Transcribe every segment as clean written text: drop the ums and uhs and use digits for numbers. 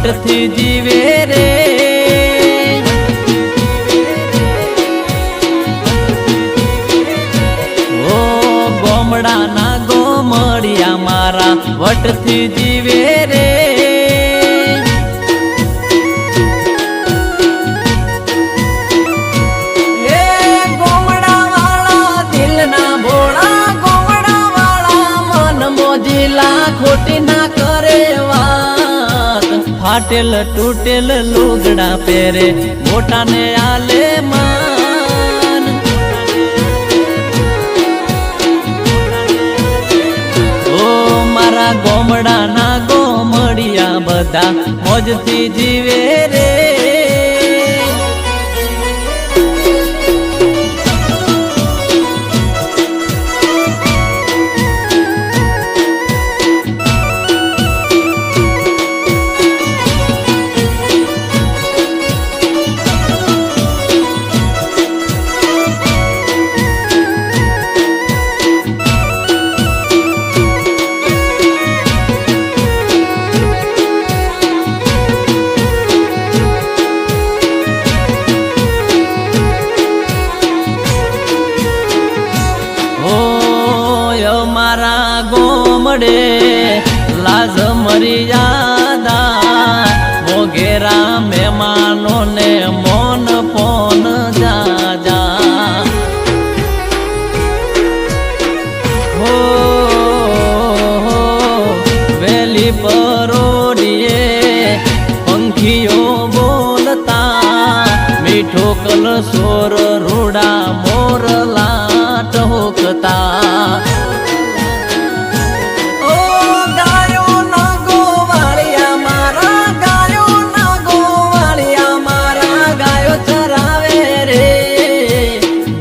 વટથી જીવે રે ઓ ગોમડાના ગોમડિયા મારા વટથી જીવે રે ખોટી ના કરે વાત ફાટેલ તૂટેલ લુગડા પહેરે મોટા ને આલે માન ઓ મારા ગોમડા ના ગોમડિયા બધા મોજથી જીવે રે મારા ગોમડે લાજ મર્યાદા મોઘેરા મહેમાનો ને મોન પોન જાજા હો વેલી પરોડીએ પંખીઓ બોલતા મીઠો કલસોર રૂડા મોરલા ટોકતા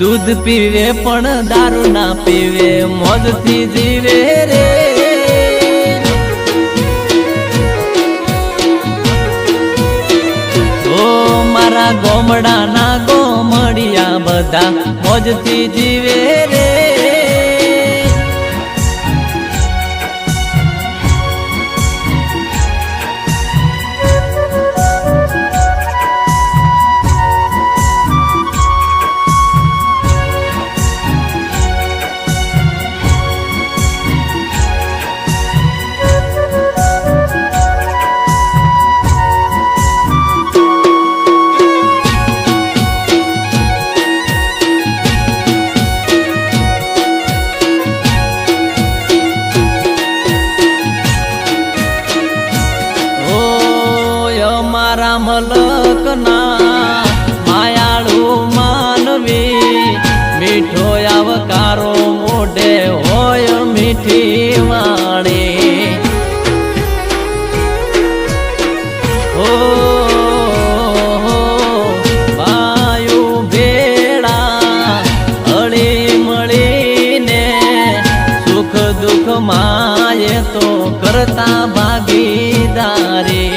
દૂધ પીવે પણ દારૂ ના પીવે મોજથી જીવે રે ઓ મારા ગોમડા ના ગોમડિયા બધા મોજથી જીવે રે મારા મલકના માયાળુ માનવી મીઠો આવકારો મોઢે હોય મીઠી વાણી ઓ બાયુ ભેળા હળી મળીને સુખ દુઃખ માયે તો કરતા ભાગીદારી